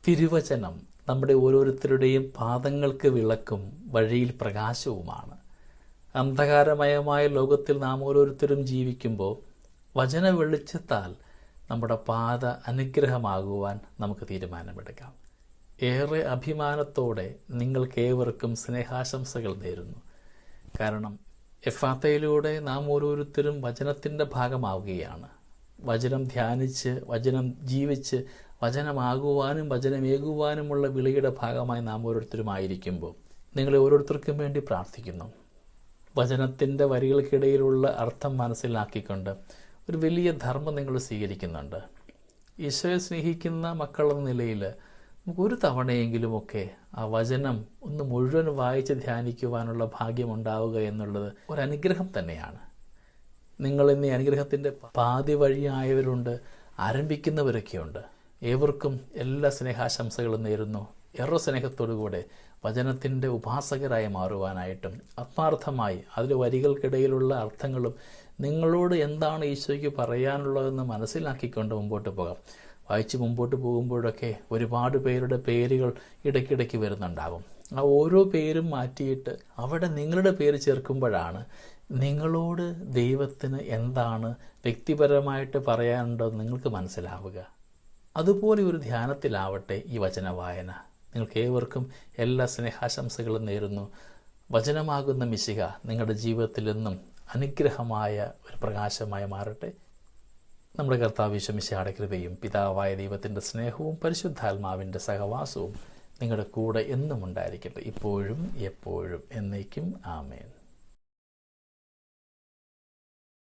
തിരുവചനം നമ്മുടെ ഓരോരുത്തരുടെയും പാദങ്ങൾക്ക് വിളക്കും വഴിയിൽ പ്രകാശവുമാണ്. അന്ധകാരമയമായ ലോകത്തിൽ നാം ഓരോരുത്തരും ജീവിക്കുമ്പോൾ വചന വെളിച്ചത്താൽ നമ്മുടെ പാത അനുഗ്രഹമാകുവാൻ നമുക്ക് തീരുമാനമെടുക്കാം. ഏറെ അഭിമാനത്തോടെ നിങ്ങൾക്കേവർക്കും സ്നേഹാശംസകൾ നേരുന്നു. കാരണം എഫാത്തയിലൂടെ നാം ഓരോരുത്തരും വചനത്തിൻ്റെ ഭാഗമാവുകയാണ്. വചനം ധ്യാനിച്ച്, വചനം ജീവിച്ച്, വചനമാകുവാനും വചനമേകുവാനുമുള്ള വിളിയുടെ ഭാഗമായി നാം ഓരോരുത്തരുമായിരിക്കുമ്പോൾ നിങ്ങളെ ഓരോരുത്തർക്കും വേണ്ടി പ്രാർത്ഥിക്കുന്നു. വചനത്തിൻ്റെ വരികൾക്കിടയിലുള്ള അർത്ഥം മനസ്സിലാക്കിക്കൊണ്ട് ഒരു വലിയ ധർമ്മം നിങ്ങൾ സ്വീകരിക്കുന്നുണ്ട്. ഈശോയെ സ്നേഹിക്കുന്ന മക്കളെന്ന നിലയിൽ നമുക്കൊരു തവണയെങ്കിലുമൊക്കെ ആ വചനം ഒന്ന് മുഴുവൻ വായിച്ച് ധ്യാനിക്കുവാനുള്ള ഭാഗ്യമുണ്ടാവുക എന്നുള്ളത് ഒരനുഗ്രഹം തന്നെയാണ്. നിങ്ങളിന്ന് ഈ അനുഗ്രഹത്തിൻ്റെ പാതി വഴിയായവരുണ്ട്, ആരംഭിക്കുന്നവരൊക്കെയുണ്ട്. ഏവർക്കും എല്ലാ സ്നേഹാശംസകളും നേരുന്നു. ഏറെ സ്നേഹത്തോടുകൂടെ വചനത്തിൻ്റെ ഉപാസകരായി മാറുവാനായിട്ടും ആത്മാർത്ഥമായി അതിലെ വരികൾക്കിടയിലുള്ള അർത്ഥങ്ങളും നിങ്ങളോട് എന്താണ് ഈശോയ്ക്ക് പറയാനുള്ളതെന്ന് മനസ്സിലാക്കിക്കൊണ്ട് മുമ്പോട്ട് പോകാം. വായിച്ച് മുമ്പോട്ട് പോകുമ്പോഴൊക്കെ ഒരുപാട് പേരുടെ പേരുകൾ ഇടയ്ക്കിടയ്ക്ക് വരുന്നുണ്ടാകും. ആ ഓരോ പേരും മാറ്റിയിട്ട് അവിടെ നിങ്ങളുടെ പേര് ചേർക്കുമ്പോഴാണ് നിങ്ങളോട് ദൈവത്തിന് എന്താണ് വ്യക്തിപരമായിട്ട് പറയാനുണ്ടെന്ന് നിങ്ങൾക്ക് മനസ്സിലാവുക. അതുപോലെ ഒരു ധ്യാനത്തിലാവട്ടെ ഈ വചന വായന. നിങ്ങൾക്ക് ഏവർക്കും എല്ലാ സ്നേഹാശംസകളും നേരുന്നു. വചനമാകുന്ന മിശിഹ നിങ്ങളുടെ ജീവിതത്തിൽ നിന്നും അനുഗ്രഹമായ ഒരു പ്രകാശമായി മാറട്ടെ. നമ്മുടെ കർത്താവ് ഈശോ മിശിഹായുടെ കൃപയും പിതാവായ ദൈവത്തിൻ്റെ സ്നേഹവും പരിശുദ്ധാത്മാവിൻ്റെ സഹവാസവും നിങ്ങളുടെ കൂടെ എന്നും ഉണ്ടായിരിക്കട്ടെ, ഇപ്പോഴും എപ്പോഴും എന്നേക്കും. ആമേൻ.